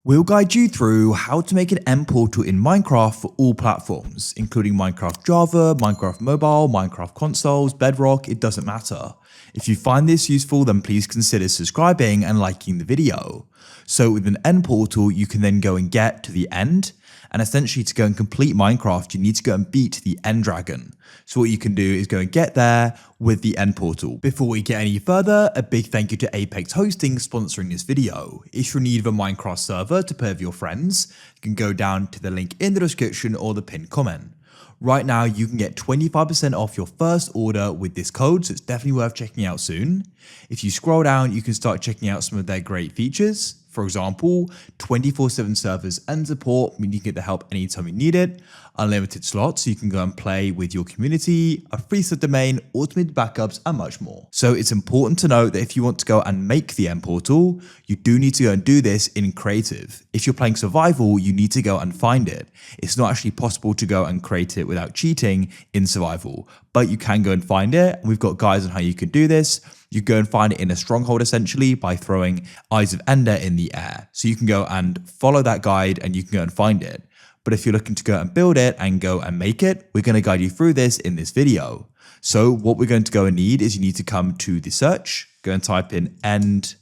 We'll guide you through how to make an end portal in Minecraft for all platforms, including Minecraft Java, Minecraft Mobile, Minecraft Consoles, Bedrock, it doesn't matter. If you find this useful, then please consider subscribing and liking the video. So with an end portal, you can then go and get to the end, and essentially to go and complete Minecraft, you need to go and beat the end dragon. So what you can do is go and get there with the end portal. Before we get any further, a big thank you to Apex Hosting sponsoring this video. If you're in need of a Minecraft server to play with your friends, you can go down to the link in the description or the pinned comment. Right now, you can get 25% off your first order with this code, so it's definitely worth checking out soon. If you scroll down, you can start checking out some of their great features. For example, 24/7 servers and support, meaning you can get the help anytime you need it, unlimited slots so you can go and play with your community, a free subdomain, automated backups, and much more. So it's important to note that if you want to go and make the end portal, you do need to go and do this in creative. If you're playing survival, you need to go and find it. It's not actually possible to go and create it without cheating in survival, but you can go and find it. We've got guides on how you can do this. You go and find it in a stronghold essentially by throwing Eyes of Ender in the air. So you can go and follow that guide and you can go and find it. But if you're looking to go and build it and go and make it, we're going to guide you through this in this video. So what we're going to go and need is you need to come to the search, go and type in end,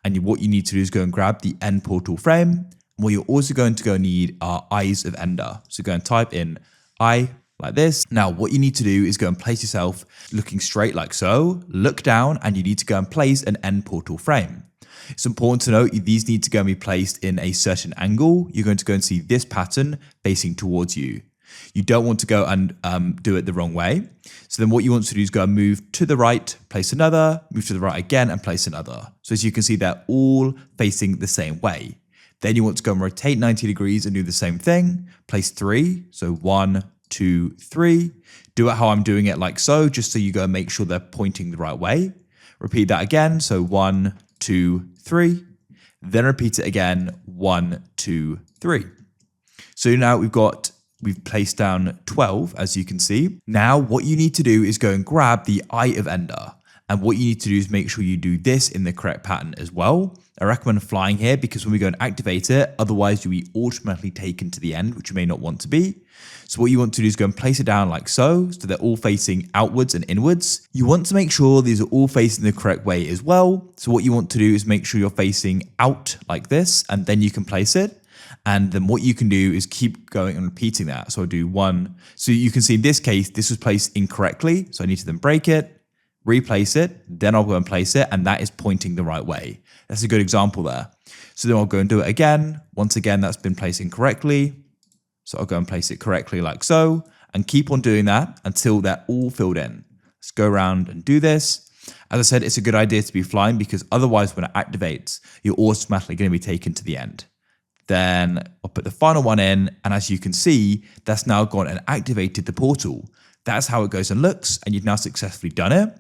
and what you need to do is go and grab the end portal frame. And what you're also going to go need are Eyes of Ender. So go and type in eye like this. Now, what you need to do is go and place yourself looking straight like so, look down, and you need to go and place an end portal frame. It's important to note these need to go and be placed in a certain angle. You're going to go and see this pattern facing towards you. You don't want to go and do it the wrong way. So then what you want to do is go and move to the right, place another, move to the right again, and place another. So as you can see, they're all facing the same way. Then you want to go and rotate 90 degrees and do the same thing. Place 3, so 1, 2, 3. Do it how I'm doing it like so, just so you go and make sure they're pointing the right way. Repeat that again, so 1, 2, 3. Then repeat it again, 1, 2, 3. So now we've placed down 12, as you can see. Now what you need to do is go and grab the Eye of Ender. And what you need to do is make sure you do this in the correct pattern as well. I recommend flying here because when we go and activate it, otherwise you'll be automatically taken to the end, which you may not want to be. So what you want to do is go and place it down like so they're all facing outwards and inwards. You want to make sure these are all facing the correct way as well. So what you want to do is make sure you're facing out like this, and then you can place it. And then what you can do is keep going and repeating that. So I'll do 1. So you can see in this case, this was placed incorrectly. So I need to then break it, replace it, then I'll go and place it, and that is pointing the right way. That's a good example there. So then I'll go and do it again. Once again, that's been placed incorrectly. So I'll go and place it correctly like so, and keep on doing that until they're all filled in. Let's go around and do this. As I said, it's a good idea to be flying because otherwise when it activates, you're automatically going to be taken to the end. Then I'll put the final one in, and as you can see, that's now gone and activated the portal. That's how it goes and looks, and you've now successfully done it.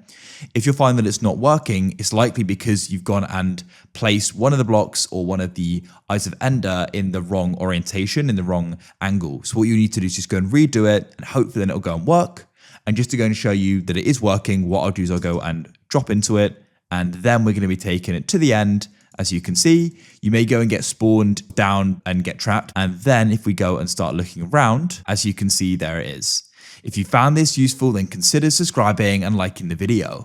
If you find that it's not working, it's likely because you've gone and placed one of the blocks or one of the Eyes of Ender in the wrong orientation, in the wrong angle. So what you need to do is just go and redo it, and hopefully then it'll go and work. And just to go and show you that it is working, what I'll do is I'll go and drop into it, and then we're going to be taking it to the end. As you can see, you may go and get spawned down and get trapped. And then if we go and start looking around, as you can see, there it is. If you found this useful, then consider subscribing and liking the video.